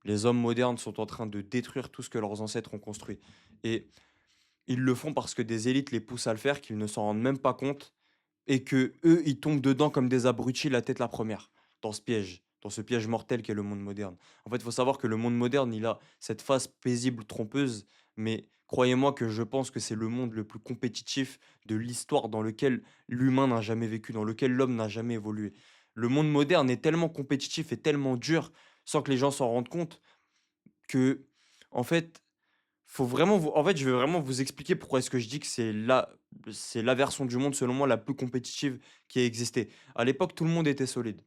Les hommes modernes sont en train de détruire tout ce que leurs ancêtres ont construit. Et ils le font parce que des élites les poussent à le faire, qu'ils ne s'en rendent même pas compte et que eux, ils tombent dedans comme des abrutis la tête la première, dans ce piège mortel qu'est le monde moderne. En fait, il faut savoir que le monde moderne, il a cette face paisible, trompeuse, mais croyez-moi que je pense que c'est le monde le plus compétitif de l'histoire dans lequel l'humain n'a jamais vécu, dans lequel l'homme n'a jamais évolué. Le monde moderne est tellement compétitif et tellement dur, sans que les gens s'en rendent compte, que, en fait, faut vraiment vous en fait, je vais vraiment vous expliquer pourquoi est-ce que je dis que c'est la version du monde, selon moi, la plus compétitive qui ait existé. À l'époque, tout le monde était solide.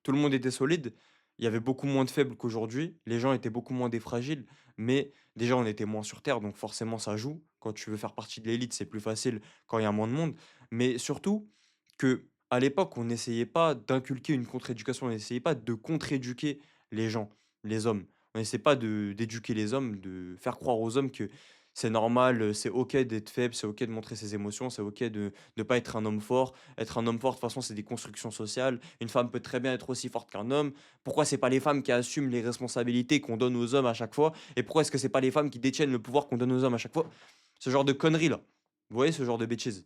Tout le monde était solide. Il y avait beaucoup moins de faibles qu'aujourd'hui. Les gens étaient beaucoup moins des fragiles, mais déjà, on était moins sur terre, donc forcément, ça joue. Quand tu veux faire partie de l'élite, c'est plus facile quand il y a moins de monde. Mais surtout que à l'époque, on n'essayait pas d'inculquer une contre-éducation, on n'essayait pas de contre-éduquer les gens, les hommes. On essaie pas d'éduquer les hommes, de faire croire aux hommes que c'est normal, c'est OK d'être faible, c'est OK de montrer ses émotions, c'est OK de ne pas être un homme fort. Être un homme fort, de toute façon, c'est des constructions sociales. Une femme peut très bien être aussi forte qu'un homme. Pourquoi c'est pas les femmes qui assument les responsabilités qu'on donne aux hommes à chaque fois? Et pourquoi est-ce que c'est pas les femmes qui détiennent le pouvoir qu'on donne aux hommes à chaque fois? Ce genre de conneries là. Vous voyez, ce genre de bêtises.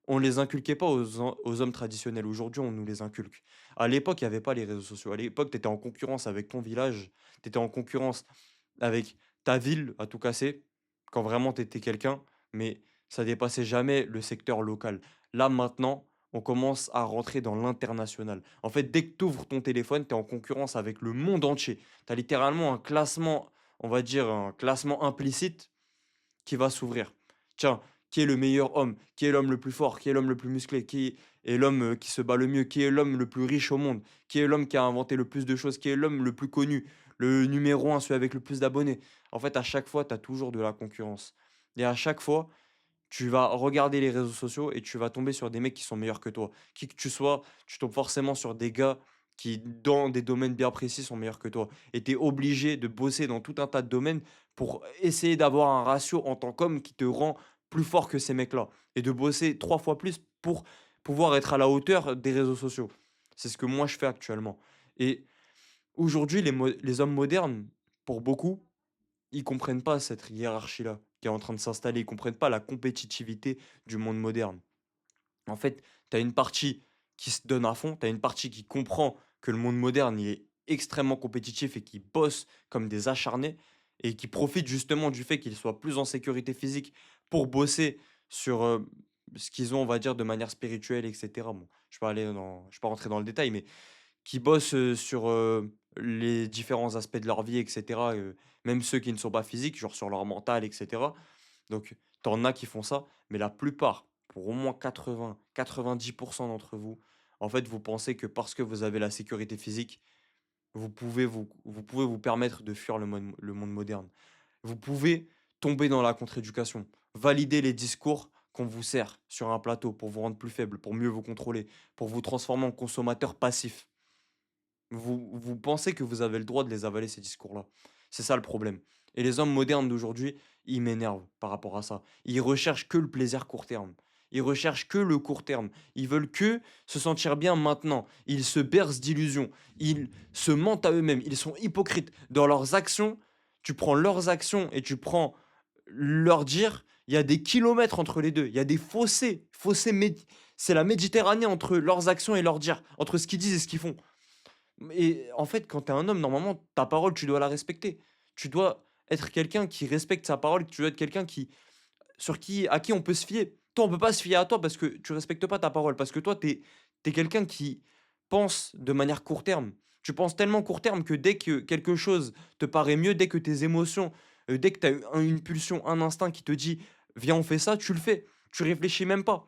On les inculquait pas aux hommes traditionnels. Aujourd'hui, on nous les inculque. À l'époque, il y avait pas les réseaux sociaux. À l'époque, tu étais en concurrence avec ton village, tu étais en concurrence avec ta ville à tout casser, quand vraiment tu étais quelqu'un, mais ça dépassait jamais le secteur local. Là, maintenant, on commence à rentrer dans l'international. En fait, dès que tu ouvres ton téléphone, tu es en concurrence avec le monde entier. Tu as littéralement un classement, on va dire un classement implicite qui va s'ouvrir. Tiens, qui est le meilleur homme? Qui est l'homme le plus fort? Qui est l'homme le plus musclé? Qui est l'homme qui se bat le mieux? Qui est l'homme le plus riche au monde? Qui est l'homme qui a inventé le plus de choses? Qui est l'homme le plus connu? Le numéro un, celui avec le plus d'abonnés? En fait, à chaque fois, tu as toujours de la concurrence. Et à chaque fois, tu vas regarder les réseaux sociaux et tu vas tomber sur des mecs qui sont meilleurs que toi. Qui que tu sois, tu tombes forcément sur des gars qui, dans des domaines bien précis, sont meilleurs que toi. Et tu es obligé de bosser dans tout un tas de domaines pour essayer d'avoir un ratio en tant qu'homme qui te rend plus fort que ces mecs-là. Et de bosser 3 fois plus pour pouvoir être à la hauteur des réseaux sociaux. C'est ce que moi je fais actuellement. Et aujourd'hui, les hommes modernes, pour beaucoup, ils comprennent pas cette hiérarchie-là qui est en train de s'installer. Ils comprennent pas la compétitivité du monde moderne. En fait, tu as une partie qui se donne à fond, tu as une partie qui comprend que le monde moderne il est extrêmement compétitif et qui bosse comme des acharnés et qui profite justement du fait qu'ils soient plus en sécurité physique pour bosser sur ce qu'ils ont, on va dire, de manière spirituelle, etc. Bon, je vais pas rentrer dans le détail, mais qui bossent, sur, les différents aspects de leur vie et cetera, même ceux qui ne sont pas physiques, genre sur leur mental et cetera. Donc tu en as qui font ça, mais la plupart, pour au moins 80-90 d'entre vous, en fait, vous pensez que parce que vous avez la sécurité physique, vous pouvez vous permettre de fuir le monde moderne. Vous pouvez tomber dans la contre-éducation, valider les discours qu'on vous sert sur un plateau pour vous rendre plus faible, pour mieux vous contrôler, pour vous transformer en consommateur passif. Vous pensez que vous avez le droit de les avaler ces discours-là. C'est ça le problème. Et les hommes modernes d'aujourd'hui, ils m'énervent par rapport à ça. Ils recherchent que le plaisir court terme. Ils recherchent que le court terme. Ils veulent que se sentir bien maintenant. Ils se bercent d'illusions. Ils se mentent à eux-mêmes. Ils sont hypocrites. Dans leurs actions, tu prends leurs actions et tu prends leur dire, il y a des kilomètres entre les deux. Il y a des fossés. C'est la Méditerranée entre leurs actions et leurs dires. Entre ce qu'ils disent et ce qu'ils font. Et en fait, quand tu es un homme, normalement, ta parole, tu dois la respecter. Tu dois être quelqu'un qui respecte sa parole, tu dois être quelqu'un à qui on peut se fier. Toi, on peut pas se fier à toi parce que tu respectes pas ta parole, parce que toi, tu es quelqu'un qui pense de manière court terme. Tu penses tellement court terme que dès que quelque chose te paraît mieux, dès que tes émotions, dès que tu as une pulsion, un instinct qui te dit: «Viens, on fait ça», tu le fais. Tu réfléchis même pas.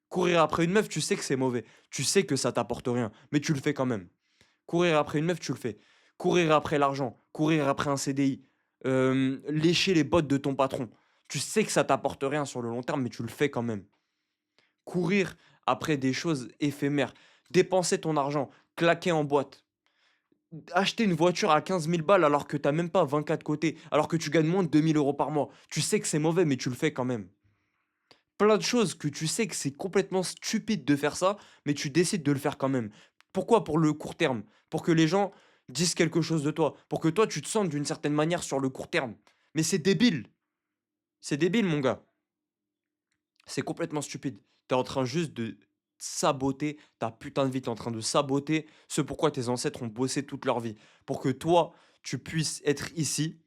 Courir après une meuf, tu sais que c'est mauvais. Tu sais que ça t'apporte rien, mais tu le fais quand même. Courir après une meuf, tu le fais. Courir après l'argent, courir après un CDI, lécher les bottes de ton patron. Tu sais que ça t'apporte rien sur le long terme, mais tu le fais quand même. Courir après des choses éphémères, dépenser ton argent, claquer en boîte, acheter une voiture à 15 000 balles alors que t'as même pas 20K de côté, alors que tu gagnes moins de 2 000 € par mois. Tu sais que c'est mauvais, mais tu le fais quand même. Plein de choses que tu sais que c'est complètement stupide de faire ça, mais tu décides de le faire quand même. Pourquoi? Pour le court terme. Pour que les gens disent quelque chose de toi, pour que toi, tu te sentes d'une certaine manière sur le court terme. Mais c'est débile, mon gars. C'est complètement stupide. Tu es en train juste de saboter ta putain de vie. Tu es en train de saboter ce pourquoi tes ancêtres ont bossé toute leur vie. Pour que toi, tu puisses être ici,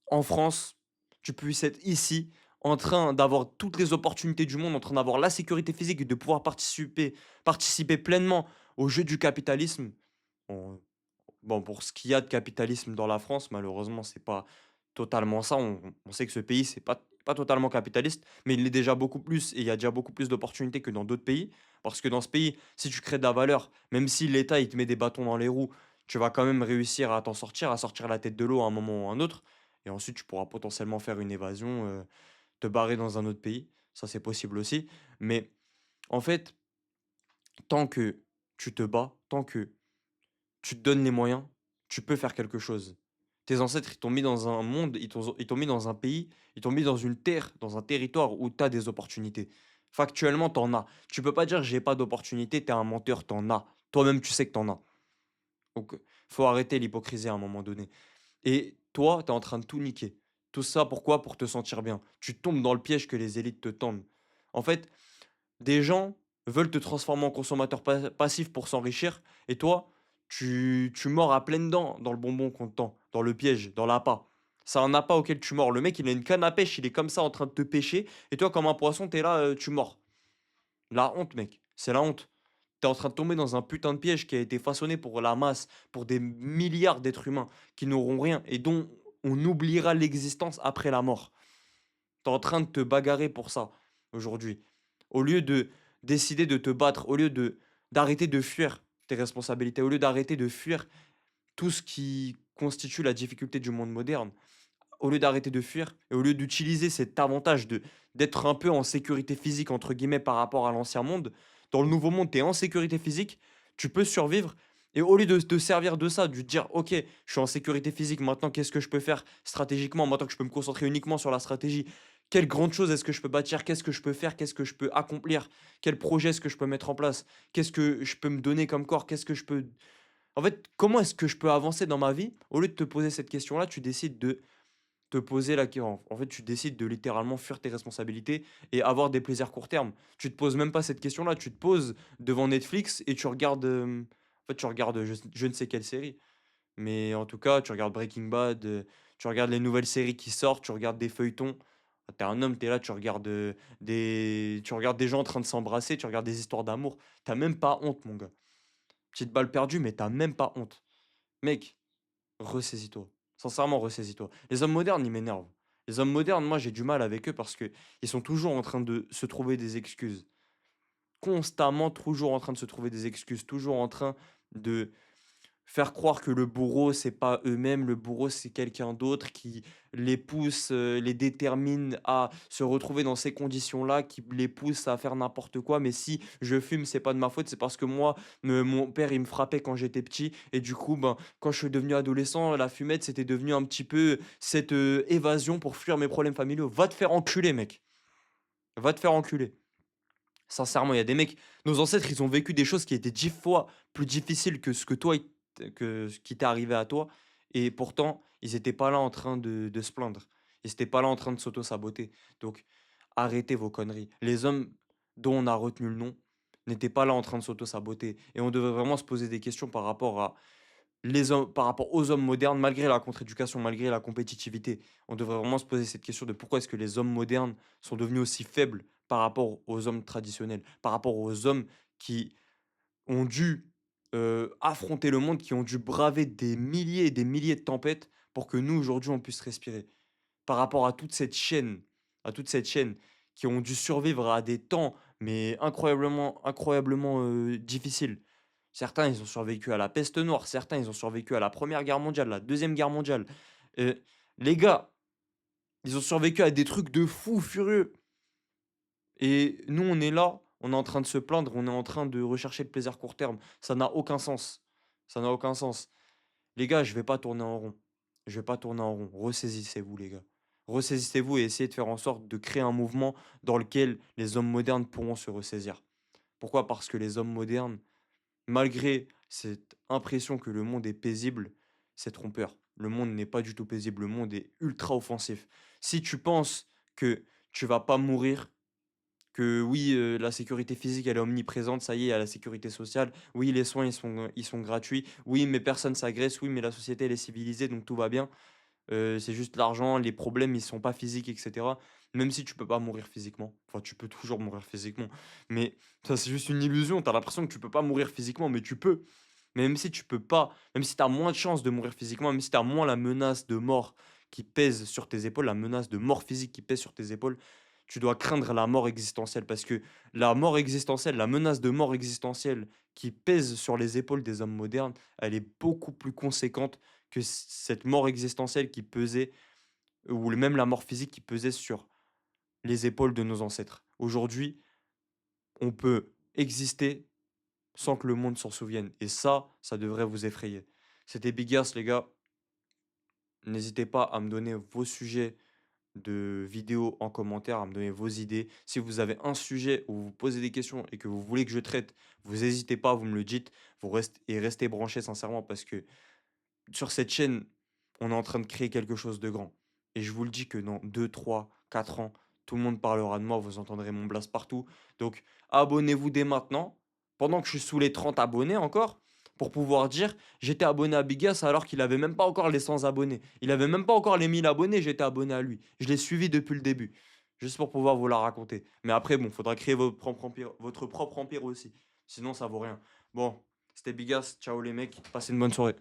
en France, tu puisses être ici, en train d'avoir toutes les opportunités du monde, en train d'avoir la sécurité physique et de pouvoir participer pleinement au jeu du capitalisme. On- Bon, pour ce qu'il y a de capitalisme dans la France, malheureusement, c'est pas totalement ça. On sait que ce pays, c'est pas totalement capitaliste, mais il l'est déjà beaucoup plus et il y a déjà beaucoup plus d'opportunités que dans d'autres pays. Parce que dans ce pays, si tu crées de la valeur, même si l'État il te met des bâtons dans les roues, tu vas quand même réussir à t'en sortir, à sortir la tête de l'eau à un moment ou à un autre. Et ensuite, tu pourras potentiellement faire une évasion, te barrer dans un autre pays. Ça, c'est possible aussi. Mais en fait, tant que tu te bats, tant que tu te donnes les moyens, tu peux faire quelque chose. Tes ancêtres, ils t'ont mis dans un monde, ils t'ont mis dans un pays, ils t'ont mis dans une terre, dans un territoire où tu as des opportunités. Factuellement, tu en as. Tu peux pas dire j'ai pas d'opportunité, tu es un menteur, tu en as. Toi-même, tu sais que tu en as. Donc, faut arrêter l'hypocrisie à un moment donné. Et toi, tu es en train de tout niquer. Tout ça, pourquoi? Pour te sentir bien. Tu tombes dans le piège que les élites te tendent. En fait, des gens veulent te transformer en consommateur passif pour s'enrichir, et toi, tu mords à pleines dents dans le bonbon qu'on te tend, dans le piège, dans l'appât. C'est un appât auquel tu mords. Le mec, il a une canne à pêche, il est comme ça en train de te pêcher, et toi, comme un poisson, t'es là, tu mords. La honte, mec, c'est la honte. T'es en train de tomber dans un putain de piège qui a été façonné pour la masse, pour des milliards d'êtres humains qui n'auront rien et dont on oubliera l'existence après la mort. T'es en train de te bagarrer pour ça aujourd'hui. Au lieu de décider de te battre, au lieu de d'arrêter de fuir tes responsabilités, au lieu d'arrêter de fuir tout ce qui constitue la difficulté du monde moderne, au lieu d'arrêter de fuir et au lieu d'utiliser cet avantage de d'être un peu en sécurité physique entre guillemets par rapport à l'ancien monde, dans le nouveau monde, tu es en sécurité physique, tu peux survivre et au lieu de te servir de ça, de te dire OK, je suis en sécurité physique, maintenant qu'est-ce que je peux faire stratégiquement, maintenant que je peux me concentrer uniquement sur la stratégie, quelle grande chose est-ce que je peux bâtir, qu'est-ce que je peux faire, qu'est-ce que je peux accomplir, quel projet est-ce que je peux mettre en place, qu'est-ce que je peux me donner comme corps, qu'est-ce que je peux en fait, comment est-ce que je peux avancer dans ma vie? Au lieu de te poser cette question-là, tu décides de te poser la que en fait, tu décides de littéralement fuir tes responsabilités et avoir des plaisirs court terme. Tu te poses même pas cette question-là, tu te poses devant Netflix et tu regardes, en fait, tu regardes je ne sais quelle série. Mais en tout cas, tu regardes Breaking Bad, tu regardes les nouvelles séries qui sortent, tu regardes des feuilletons. Tu es un homme, tu es là, tu regardes des gens en train de s'embrasser, tu regardes des histoires d'amour. Tu même pas honte, mon gars. Petite balle perdue, mais tu même pas honte. Mec, ressaisis-toi. Sincèrement, ressaisis-toi. Les hommes modernes, ils m'énervent. Les hommes modernes, moi, j'ai du mal avec eux parce que ils sont toujours en train de se trouver des excuses. Constamment, toujours en train de se trouver des excuses. Toujours en train de faire croire que le bourreau, c'est pas eux-mêmes, le bourreau, c'est quelqu'un d'autre qui les pousse, les détermine à se retrouver dans ces conditions-là, qui les pousse à faire n'importe quoi. Mais si je fume, c'est pas de ma faute, c'est parce que moi, mon père, il me frappait quand j'étais petit. Et du coup, ben, quand je suis devenu adolescent, la fumette, c'était devenu un petit peu cette évasion pour fuir mes problèmes familiaux. Va te faire enculer, mec. Va te faire enculer. Sincèrement, il y a des mecs, nos ancêtres, ils ont vécu des choses qui étaient 10 fois plus difficiles que ce que toi, que ce qui t'est arrivé à toi. Et pourtant, ils étaient pas là en train de se plaindre. Ils étaient pas là en train de s'auto-saboter. Donc, arrêtez vos conneries. Les hommes dont on a retenu le nom n'étaient pas là en train de s'auto-saboter. Et on devrait vraiment se poser des questions par rapport à les hommes, par rapport aux hommes modernes, malgré la contre-éducation, malgré la compétitivité. On devrait vraiment se poser cette question de pourquoi est-ce que les hommes modernes sont devenus aussi faibles par rapport aux hommes traditionnels, par rapport aux hommes qui ont dû affronter le monde, qui ont dû braver des milliers et des milliers de tempêtes pour que nous, aujourd'hui, on puisse respirer. Par rapport à toute cette chaîne qui ont dû survivre à des temps, mais incroyablement difficiles. Certains, ils ont survécu à la peste noire, certains, ils ont survécu à la Première Guerre mondiale, la Deuxième Guerre mondiale. Heu, les gars, ils ont survécu à des trucs de fous furieux et nous, on est là, on est en train de se plaindre, on est en train de rechercher le plaisir court terme. Ça n'a aucun sens. Ça n'a aucun sens. Les gars, je vais pas tourner en rond. Je vais pas tourner en rond. Ressaisissez-vous, les gars. Ressaisissez-vous et essayez de faire en sorte de créer un mouvement dans lequel les hommes modernes pourront se ressaisir. Pourquoi? Parce que les hommes modernes, malgré Cette impression que le monde est paisible, c'est trompeur. Le monde n'est pas du tout paisible, le monde est ultra offensif. Si tu penses que tu vas pas mourir, que oui, la sécurité physique, elle est omniprésente, ça y est, il y a la sécurité sociale, oui, les soins, ils sont gratuits, oui, mais personne s'agresse, oui, mais la société, elle est civilisée, donc tout va bien. C'est juste l'argent, les problèmes, ils sont pas physiques, et cetera. Même si tu peux pas mourir physiquement. Enfin, tu peux toujours mourir physiquement. Mais ça, c'est juste une illusion. Tu as l'impression que tu peux pas mourir physiquement, mais tu peux. Mais même si tu peux pas, même si tu as moins de chances de mourir physiquement, même si tu as moins la menace de mort qui pèse sur tes épaules, la menace de mort physique qui pèse sur tes épaules, tu dois craindre la mort existentielle. Parce que la mort existentielle, la menace de mort existentielle qui pèse sur les épaules des hommes modernes, elle est beaucoup plus conséquente que cette mort existentielle qui pesait, ou même la mort physique qui pesait sur les épaules de nos ancêtres. Aujourd'hui, on peut exister sans que le monde s'en souvienne. Et ça devrait vous effrayer. C'était Big Ass, les gars. N'hésitez pas à me donner vos sujets de vidéos en commentaire, à me donner vos idées. Si vous avez un sujet où vous vous posez des questions et que vous voulez que je traite, vous n'hésitez pas, vous me le dites. Et restez branchés sincèrement parce que sur cette chaîne, on est en train de créer quelque chose de grand. Et je vous le dis que dans 2, 3, 4 ans, tout le monde parlera de moi, vous entendrez mon blast partout. Donc, abonnez-vous dès maintenant, pendant que je suis sous les 30 abonnés encore, pour pouvoir dire j'étais abonné à Bigas alors qu'il avait même pas encore les 100 abonnés. Il avait même pas encore les 1000 abonnés, j'étais abonné à lui. Je l'ai suivi depuis le début, juste pour pouvoir vous la raconter. Mais après, bon, faudra créer votre propre empire aussi. Sinon, ça vaut rien. Bon, c'était Bigas, ciao les mecs, passez une bonne soirée.